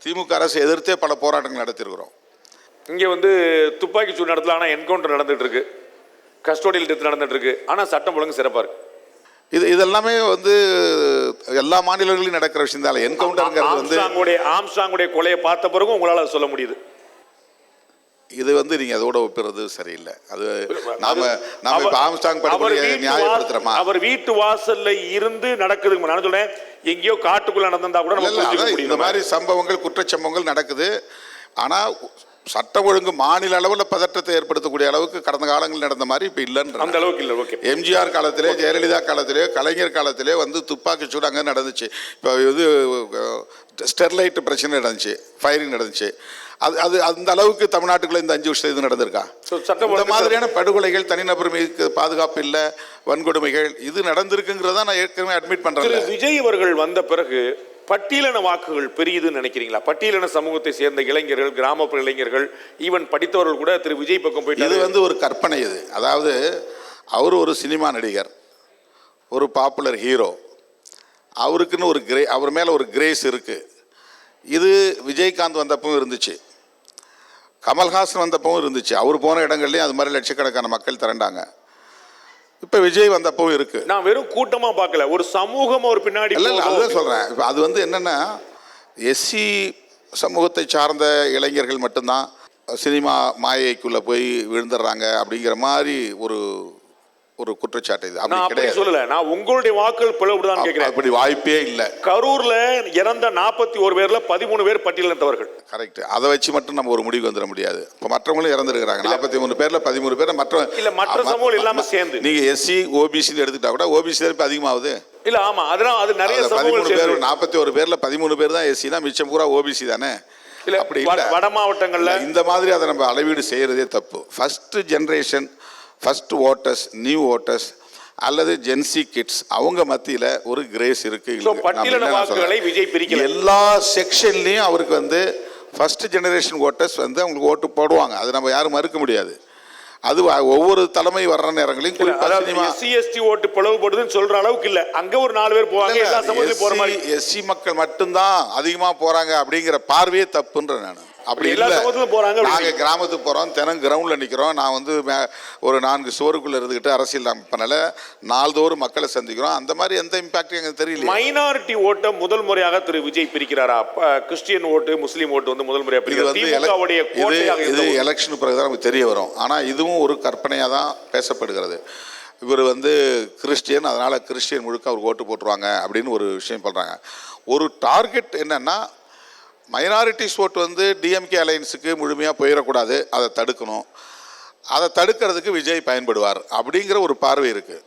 திமுக அரசு எதிர்த்தே பல போராட்டங்கள் நடத்திருக்கிறோம். இங்கே துப்பாக்கி சூடு நடத்தல, ஆனால் என்கவுண்டர் நடந்துட்டு இருக்கு, கஸ்டோடியல் டெத் நடந்துட்டு இருக்கு, ஆனால் சட்டம் ஒழுங்கு சிறப்பாக இருக்கு. இதெல்லாமே எல்லா மாநிலங்களிலும் நடக்கிற விஷயம் தான். என்கவுண்டர் ஆம்ஸ்ட்ராங்குடைய கொலையை பார்த்த பிறகு உங்களால் சொல்ல முடியுது. இது நீங்க அதோட ஒப்பிடுறது சரியில்லை. அது நாம ஆம்ஸ்ட்ராங் படுகொலையை நியாயப்படுத்துறோமா? அவர் வீட்டு வாசல்ல இருந்து நடக்குது. நான் சொல்றேன், எங்கேயோ காட்டுக்குள்ள நடந்தா கூட இந்த மாதிரி சம்பவங்கள், குற்றச்சம்பவங்கள் நடக்குது. ஆனா சட்டம் ஒழுங்கு மாநில அளவில் பதற்றத்தை ஏற்படுத்தக்கூடிய அளவுக்கு கடந்த காலங்களில் நடந்த மாதிரி இப்போ இல்லைன்ற அந்த அளவுக்கு இல்லை. ஓகே, எம்ஜிஆர் காலத்திலே, ஜெயலலிதா காலத்திலே, கலைஞர் காலத்திலே துப்பாக்கி சூடு அங்கே நடந்துச்சு. இப்போ ஸ்டெர்லைட் பிரச்சனை நடந்துச்சு, ஃபயரிங் நடந்துச்சு. அது அந்த அளவுக்கு தமிழ்நாட்டுக்குள்ள இந்த 5 வருஷம் இது நடந்திருக்கா? இந்த மாதிரியான படுகொலைகள், தனிநபர் மீது பாதுகாப்பு இல்லை, வன்கொடுமைகள் இது நடந்திருக்குங்கிறத நான் ஏற்கனவே அட்மிட் பண்றேன். விஜய் அவர்கள் வந்த பிறகு பட்டியலின வாக்குகள் பெரியதுன்னு நினைக்கிறீங்களா? பட்டியலின சமூகத்தை சேர்ந்த இளைஞர்கள், கிராமப்புற இளைஞர்கள், ஈவன் படித்தவர்கள் கூட திரு விஜய் பக்கம் போயிட்டு, இது ஒரு கற்பனை. இது அதாவது அவர் ஒரு சினிமா நடிகர், ஒரு பாப்புலர் ஹீரோ, அவருக்குன்னு அவர் மேல ஒரு கிரேஸ் இருக்கு. இது விஜயகாந்த் வந்தப்பவும் இருந்துச்சு, கமல்ஹாசன் வந்தப்பவும் இருந்துச்சு. அவர் போன இடங்கள்லயும் அது மாதிரி லட்சக்கணக்கான மக்கள் திரண்டாங்க. இப்ப விஜய் வந்தப்பவும் இருக்கு. நான் வெறும் கூட்டமா பார்க்கல, ஒரு சமூகம் ஒரு பின்னாடி. அதுதான் சொல்றேன். இப்ப அது என்னன்னா, எஸ்சி சமூகத்தை சார்ந்த இளைஞர்கள் மட்டும்தான் சினிமா மாயைக்குள்ள போய் விழுந்துடுறாங்க அப்படிங்கிற மாதிரி ஒரு குற்றச்சாட்டு. இது அப்படி கிடையாது. சொல்லல, நான் உங்களுடைய வாக்குகள் பிளவுதான் கேட்கிறேன். அப்படி வாய்ப்பே இல்லை. கரூர்ல இறந்த 41 பேர்ல 13 பேர் பட்டியலினத்தவர்கள். கரெக்ட். அதை வச்சு மட்டும் நம்ம ஒரு முடிவு வந்துட முடியாது. இப்போ மற்றவங்களும் இறந்துருக்காங்க. 43 பேர்ல 13 பேர் மற்ற சமூகம் இல்லாம சேர்ந்து நீங்க எஸ்சி ஓபிசி எடுத்துக்கிட்டா கூட ஓபிசி இப்ப அதிகமாகுது. இல்ல, ஆமா, அதெல்லாம் அது நிறைய 13 பேர், 41 பேர்ல 13 பேர் தான் எஸ்சி தான், மிச்சம் பூரா ஓபிசி தானே. அப்படி வட மாவட்டங்கள்ல இந்த மாதிரி அதை நம்ம அளவீடு செய்யறதே தப்பு. First generation, first voters, new voters அல்லது ஜென்சி கிட்ஸ், அவங்க மத்தியில ஒரு கிரேஸ் இருக்கு. எல்லா செக்ஷன்லயும் அவருக்கு ஃபர்ஸ்ட் ஜெனரேஷன் ஓட்டர்ஸ் அவங்களுக்கு ஓட்டு போடுவாங்க. அது நம்ம யாரும் மறுக்க முடியாது. அது ஒவ்வொரு தலைமை வர்ற நேரங்களையும் எஸ்சி ஓட்டு பிளவுபடுதுன்னு சொல்ற அளவுக்கு இல்ல. அங்க ஒரு 4 பேர் போவாங்க, எல்லா சமூகத்திலும் போற மாதிரி. எஸ்சி மக்கள் மட்டும்தான் அதிகமா போறாங்க அப்படிங்கிற பார்வையே தப்புன்ற நான். அப்படி எல்லா சமூகத்திலும் போறாங்க. நாங்க கிராமத்துக்கு போறோம், தினம் கிரவுண்ட்ல நிக்கிறோம். நான் ஒரு 4 சுவருக்குள்ள இருந்துகிட்டு அரசியல் பண்ணல, நாள்தோறும் மக்களை சந்திக்கிறோம். அந்த மாதிரி எந்த இம்பாக்ட் எங்களுக்கு தெரியல. மைனாரிட்டி ஓட்டை முதல் முறையாக திரு விஜய் பிரிக்கிறாரா? கிறிஸ்டியன் ஓட்டு, முஸ்லீம் ஓட்டு முதல் முறையாக பிரிக்கிறார். இது எலெக்ஷன் பிறகுதான் நமக்கு தெரிய வரும். ஆனா இதுவும் ஒரு கற்பனையா தான் பேசப்படுகிறது. இவர் கிறிஸ்டியன், அதனால கிறிஸ்டியன் முழுக்க அவர் ஓட்டு போட்டுருவாங்க அப்படின்னு ஒரு விஷயம் பண்றாங்க. ஒரு டார்கெட் என்னன்னா, மைனாரிட்டிஸ் ஓட்டு டிஎம்கே அலையன்ஸுக்கு முழுமையாக போயிடக்கூடாது, அதை தடுக்கணும். அதை தடுக்கிறதுக்கு விஜய் பயன்படுவார் அப்படிங்கிற ஒரு பார்வை இருக்குது.